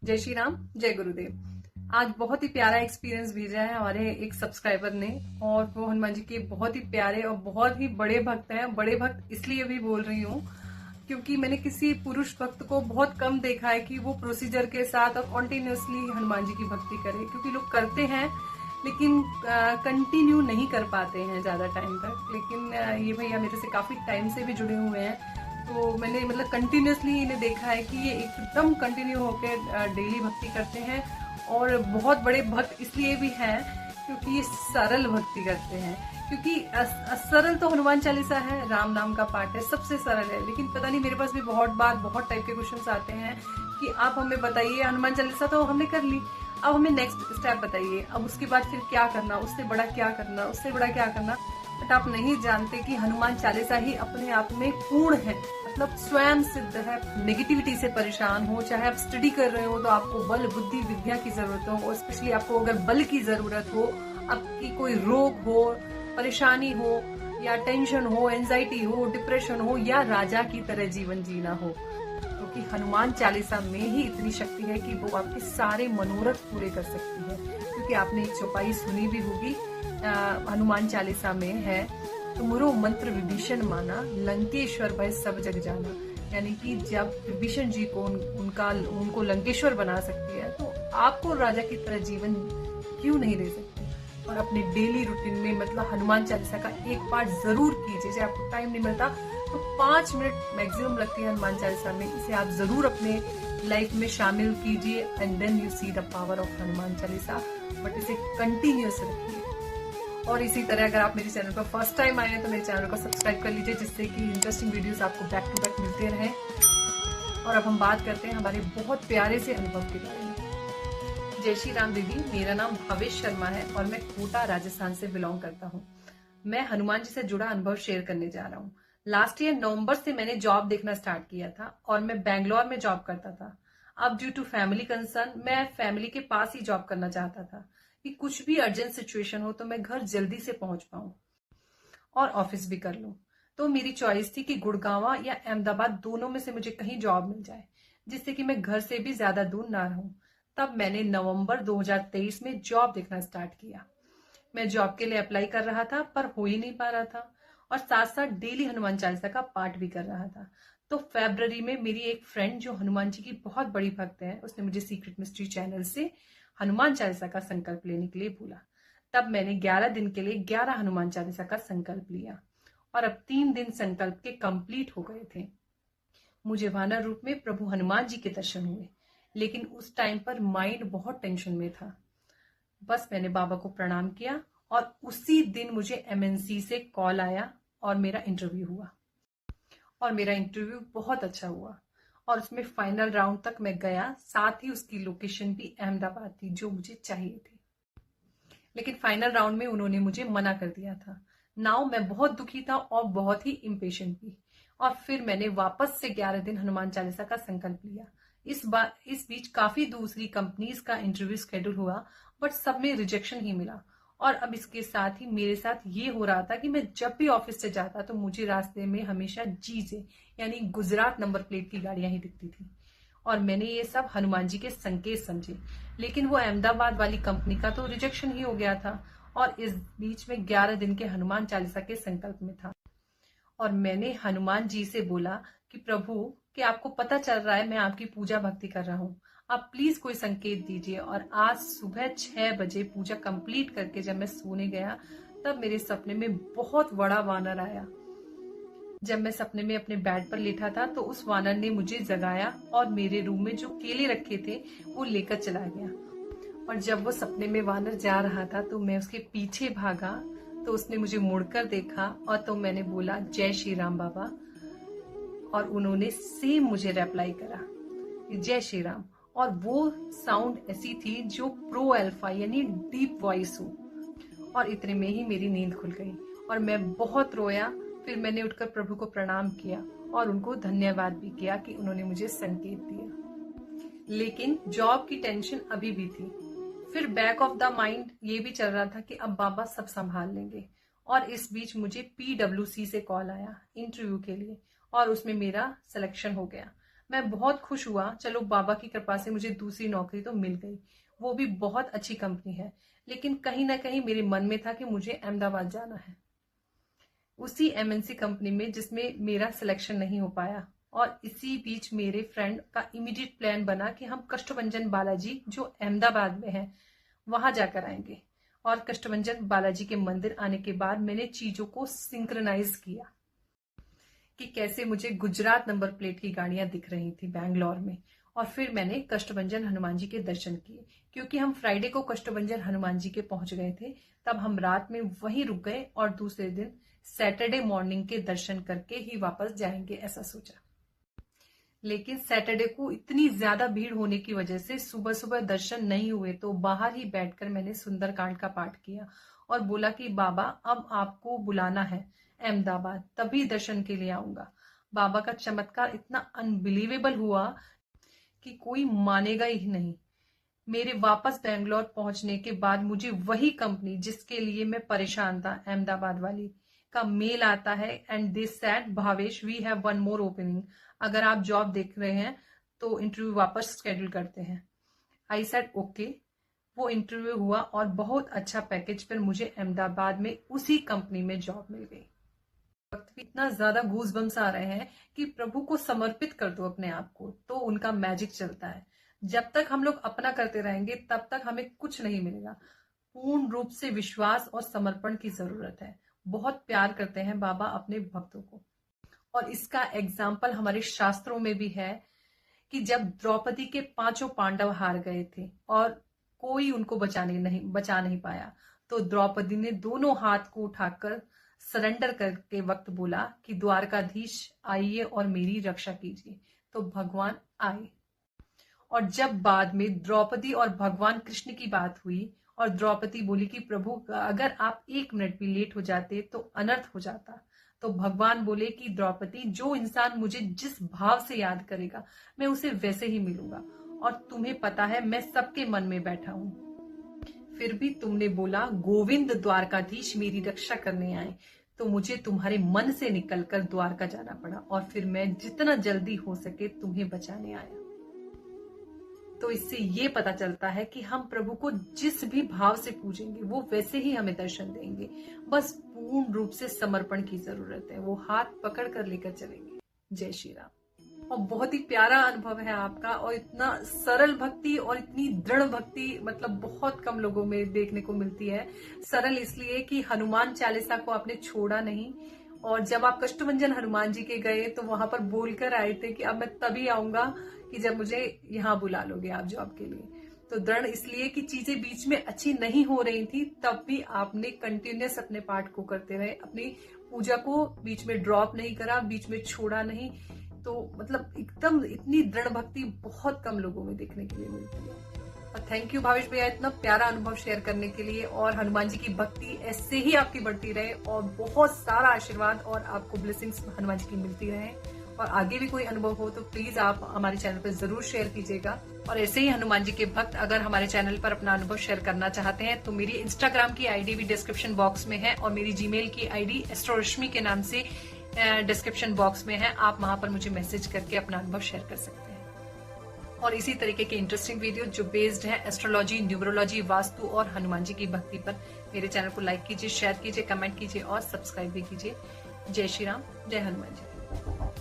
जय श्री राम, जय गुरुदेव। आज बहुत ही प्यारा एक्सपीरियंस भेजा है हमारे एक सब्सक्राइबर ने, और वो हनुमान जी के बहुत ही प्यारे और बहुत ही बड़े भक्त हैं। बड़े भक्त इसलिए भी बोल रही हूँ क्योंकि मैंने किसी पुरुष भक्त को बहुत कम देखा है कि वो प्रोसीजर के साथ और कॉन्टिन्यूसली हनुमान जी की भक्ति करे। क्योंकि लोग करते हैं लेकिन कंटिन्यू नहीं कर पाते हैं ज्यादा टाइम तक। लेकिन ये भैया मेरे से काफी टाइम से भी जुड़े हुए हैं, तो मैंने मतलब कंटिन्यूसली इन्हें देखा है कि ये एकदम कंटिन्यू होकर डेली भक्ति करते हैं। और बहुत बड़े भक्त इसलिए भी हैं क्योंकि ये सरल भक्ति करते हैं। क्योंकि सरल तो हनुमान चालीसा है, राम नाम का पाठ है, सबसे सरल है। लेकिन पता नहीं, मेरे पास भी बहुत टाइप के क्वेश्चंस आते हैं कि आप हमें बताइए, हनुमान चालीसा तो हमने कर ली, अब हमें नेक्स्ट स्टेप बताइए, अब उसके बाद फिर क्या करना, उससे बड़ा क्या करना, उससे बड़ा क्या करना। बट आप नहीं जानते कि हनुमान चालीसा ही अपने आप में पूर्ण है, मतलब स्वयं सिद्ध है। नेगेटिविटी से परेशान हो, चाहे आप स्टडी कर रहे हो तो आपको बल बुद्धि विद्या की जरूरत हो, और स्पेशली आपको अगर बल की जरूरत हो, आपकी कोई रोग हो, परेशानी हो, या टेंशन हो, एंजाइटी हो, डिप्रेशन हो, या राजा की तरह जीवन जीना हो, क्योंकि हनुमान चालीसा में ही इतनी शक्ति है कि वो आपके सारे मनोरथ पूरे कर सकती है। क्योंकि आपने एक चौपाई सुनी भी होगी, हनुमान चालीसा में है, तुमरो मंत्र विभीषण माना, लंकेश्वर भय सब जग जाना। यानी कि जब विभीषण जी को उनको लंकेश्वर बना सकती है, तो आपको राजा की तरह जीवन क्यों नहीं दे सकती। और अपने डेली रूटीन में मतलब हनुमान चालीसा का एक पार्ट जरूर कीजिए। चाहे आपको टाइम नहीं मिलता तो 5 मिनट मैक्सिमम लगती है हनुमान चालीसा में, इसे आप जरूर अपने लाइफ में शामिल कीजिए, and then you see the power of Hanuman Chalisa. But इसे कंटिन्यूअस रखिए। और इसी तरह अगर आप मेरे चैनल पर फर्स्ट टाइम आए हैं तो मेरे चैनल को सब्सक्राइब कर लीजिए, जिससे कि इंटरेस्टिंग वीडियोस आपको बैक टू बैक मिलते रहें। और अब हम बात करते हैं हमारे बहुत प्यारे से अनुभव के बारे में। जय श्री राम दीदी, मेरा नाम भावेश शर्मा है और मैं कोटा राजस्थान से बिलोंग करता हूँ। मैं हनुमान जी से जुड़ा अनुभव शेयर करने जा रहा हूँ। लास्ट ईयर नवंबर से मैंने जॉब देखना स्टार्ट किया था और मैं बैंगलोर में जॉब करता था। अब ड्यू टू फैमिली कंसर्न मैं फैमिली के पास ही जॉब करना चाहता था कि कुछ भी अर्जेंट सिचुएशन हो तो मैं घर जल्दी से पहुंच पाऊं और ऑफिस भी कर लूं। तो मेरी चॉइस थी कि गुड़गांव या अहमदाबाद दोनों में से मुझे कहीं जॉब मिल जाए, जिससे कि मैं घर से भी ज्यादा दूर ना रहूं। तब मैंने नवंबर 2023 में जॉब देखना स्टार्ट किया। मैं जॉब के लिए अप्लाई कर रहा था पर हो ही नहीं पा रहा था, और साथ साथ डेली हनुमान चालीसा का पाठ भी कर रहा था। तो फरवरी में मेरी एक फ्रेंड जो हनुमान जी की बहुत बड़ी भक्त है, उसने मुझे सीक्रेट मिस्ट्री चैनल से हनुमान चालीसा का संकल्प लेने के लिए बोला। तब मैंने 11 दिन के लिए 11 हनुमान चालीसा का संकल्प लिया, और अब 3 दिन संकल्प के कंप्लीट हो गए थे। मुझे वानर रूप में प्रभु हनुमान जी के दर्शन हुए, लेकिन उस टाइम पर माइंड बहुत टेंशन में था। बस मैंने बाबा को प्रणाम किया और उसी दिन मुझे एमएनसी से कॉल आया और मेरा इंटरव्यू हुआ। और मेरा इंटरव्यू बहुत अच्छा हुआ और उसमें फाइनल राउंड तक मैं गया। साथ ही उसकी लोकेशन भी अहमदाबाद थी, जो मुझे चाहिए थी। लेकिन फाइनल राउंड में उन्होंने मुझे मना कर दिया था। नाउ मैं बहुत दुखी था और बहुत ही इम्पेशेंट भी। और फिर मैंने वापस से 11 दिन हनुमान चालीसा का संकल्प लिया। इस बीच काफी दूसरी कंपनीज का इंटरव्यू शेड्यूल हुआ, बट सब में रिजेक्शन ही मिला। और अब इसके साथ ही मेरे साथ ये हो रहा था कि मैं जब भी ऑफिस से जाता तो मुझे रास्ते में हमेशा जीजे यानी गुजरात नंबर प्लेट की गाड़ियां ही दिखती थी, और मैंने ये सब हनुमान जी के संकेत समझे। लेकिन वो अहमदाबाद वाली कंपनी का तो रिजेक्शन ही हो गया था, और इस बीच में 11 दिन के हनुमान चालीसा के संकल्प में था। और मैंने हनुमान जी से बोला कि प्रभु, कि आपको पता चल रहा है मैं आपकी पूजा भक्ति कर रहा हूँ, आप प्लीज कोई संकेत दीजिए। और आज सुबह 6 बजे पूजा कंप्लीट करके जब मैं सोने गया, तब मेरे सपने में बहुत बड़ा वानर आया। जब मैं सपने में अपने बेड पर लेटा था तो उस वानर ने मुझे जगाया और मेरे रूम में जो केले रखे थे वो लेकर चला गया। और जब वो सपने में वानर जा रहा था तो मैं उसके पीछे भागा, तो उसने मुझे मुड़कर देखा और तो मैंने बोला जय श्री राम बाबा, और उन्होंने सेम मुझे रिप्लाई करा जय श्री राम। और वो साउंड ऐसी थी जो प्रो अल्फा यानी डीप वॉइस हो। और इतने में ही मेरी नींद खुल गई और मैं बहुत रोया। फिर मैंने उठकर प्रभु को प्रणाम किया और उनको धन्यवाद भी किया कि उन्होंने मुझे संकेत दिया। लेकिन जॉब की टेंशन अभी भी थी। फिर बैक ऑफ द माइंड ये भी चल रहा था कि अब बाबा सब संभाल लेंगे। और इस बीच मुझे PWC से कॉल आया इंटरव्यू के लिए, और उसमें मेरा सिलेक्शन हो गया। मैं बहुत खुश हुआ, चलो बाबा की कृपा से मुझे दूसरी नौकरी तो मिल गई, वो भी बहुत अच्छी कंपनी है। लेकिन कहीं ना कहीं मेरे मन में था कि मुझे अहमदाबाद जाना है, उसी एमएनसी कंपनी में जिसमें मेरा सिलेक्शन नहीं हो पाया। और इसी बीच मेरे फ्रेंड का इमीडिएट प्लान बना कि हम कष्टभंजन बालाजी जो अहमदाबाद में है वहां जाकर आएंगे। और कष्टभंजन बालाजी के मंदिर आने के बाद मैंने चीजों को सिंक्रनाइज किया कि कैसे मुझे गुजरात नंबर प्लेट की गाड़ियां दिख रही थी बैंगलोर में। और फिर मैंने कष्टभंजन हनुमान जी के दर्शन किए, क्योंकि हम फ्राइडे को कष्टभंजन हनुमान जी के पहुंच गए थे। तब हम रात में वहीं रुक गए और दूसरे दिन सैटरडे मॉर्निंग के दर्शन करके ही वापस जाएंगे, ऐसा सोचा। लेकिन सैटरडे को इतनी ज्यादा भीड़ होने की वजह से सुबह सुबह दर्शन नहीं हुए, तो बाहर ही बैठकर मैंने सुंदरकांड का पाठ किया और बोला कि बाबा अब आपको बुलाना है अहमदाबाद, तभी दर्शन के लिए आऊंगा। बाबा का चमत्कार इतना अनबिलीवेबल हुआ कि कोई मानेगा ही नहीं। मेरे वापस बेंगलोर पहुंचने के बाद मुझे वही कंपनी जिसके लिए मैं परेशान था, अहमदाबाद वाली, का मेल आता है and they said, Bhavesh we have one more opening, अगर आप जॉब देख रहे हैं तो इंटरव्यू वापस शेड्यूल करते हैं। I said okay. वो इंटरव्यू हुआ और बहुत अच्छा पैकेज पर मुझे अहमदाबाद में उसी कंपनी में जॉब मिल गई। वक्त भी इतना ज्यादा गूज बम्स आ रहे हैं कि प्रभु को समर्पित कर दो अपने आप को, तो उनका मैजिक चलता है। जब तक हम लोग अपना करते रहेंगे तब तक हमें कुछ नहीं मिलेगा। पूर्ण रूप से विश्वास और समर्पण की जरूरत है। बहुत प्यार करते हैं बाबा अपने भक्तों को, और इसका एग्जाम्पल हमारे शास्त्रों में भी है कि जब द्रौपदी के 5 पांडव हार गए थे और कोई उनको बचा नहीं पाया, तो द्रौपदी ने दोनों हाथ को उठाकर सरेंडर करके वक्त बोला कि द्वारकाधीश आइए और मेरी रक्षा कीजिए। तो भगवान आए। और जब बाद में द्रौपदी और भगवान कृष्ण की बात हुई और द्रौपदी बोली कि प्रभु अगर आप 1 मिनट भी लेट हो जाते तो अनर्थ हो जाता, तो भगवान बोले कि द्रौपदी, जो इंसान मुझे जिस भाव से याद करेगा मैं उसे वैसे ही मिलूंगा, और तुम्हें पता है मैं सबके मन में बैठा हूं। फिर भी तुमने बोला गोविंद द्वारकाधीश मेरी रक्षा करने आए, तो मुझे तुम्हारे मन से निकलकर द्वारका जाना पड़ा, और फिर मैं जितना जल्दी हो सके तुम्हें बचाने आया। तो इससे ये पता चलता है कि हम प्रभु को जिस भी भाव से पूजेंगे वो वैसे ही हमें दर्शन देंगे। बस पूर्ण रूप से समर्पण की जरूरत है, वो हाथ पकड़ कर लेकर चलेंगे। जय श्री राम। और बहुत ही प्यारा अनुभव है आपका, और इतना सरल भक्ति और इतनी दृढ़ भक्ति मतलब बहुत कम लोगों में देखने को मिलती है। सरल इसलिए कि हनुमान चालीसा को आपने छोड़ा नहीं, और जब आप कष्टभंजन हनुमान जी के गए तो वहां पर बोलकर आए थे कि अब मैं तभी आऊंगा कि जब मुझे यहाँ बुला लोगे आप जॉब के लिए। तो दृढ़ इसलिए कि चीजें बीच में अच्छी नहीं हो रही थी, तब भी आपने कंटिन्यूअस अपने पाठ को करते रहे, अपनी पूजा को बीच में ड्रॉप नहीं करा, बीच में छोड़ा नहीं। तो मतलब एकदम इतनी दृढ़ भक्ति बहुत कम लोगों में देखने के लिए मिलती है। और थैंक यू भावेश भैया इतना प्यारा अनुभव शेयर करने के लिए। और हनुमान जी की भक्ति ऐसे ही आपकी बढ़ती रहे, और बहुत सारा आशीर्वाद और आपको ब्लेसिंग्स हनुमान जी की मिलती रहे। और आगे भी कोई अनुभव हो तो प्लीज आप हमारे चैनल पर जरूर शेयर कीजिएगा। और ऐसे ही हनुमान जी के भक्त अगर हमारे चैनल पर अपना अनुभव शेयर करना चाहते हैं तो मेरी इंस्टाग्राम की आईडी भी डिस्क्रिप्शन बॉक्स में है, और मेरी जीमेल की आईडी एस्ट्रोरश्मि के नाम से डिस्क्रिप्शन बॉक्स में है। आप वहां पर मुझे मैसेज करके अपना अनुभव शेयर कर सकते हैं। और इसी तरीके के इंटरेस्टिंग वीडियो जो बेस्ड है एस्ट्रोलॉजी, न्यूमरोलॉजी, वास्तु और हनुमान जी की भक्ति पर, मेरे चैनल को लाइक कीजिए, शेयर कीजिए, कमेंट कीजिए और सब्सक्राइब भी कीजिए। जय श्री राम, जय हनुमान जी।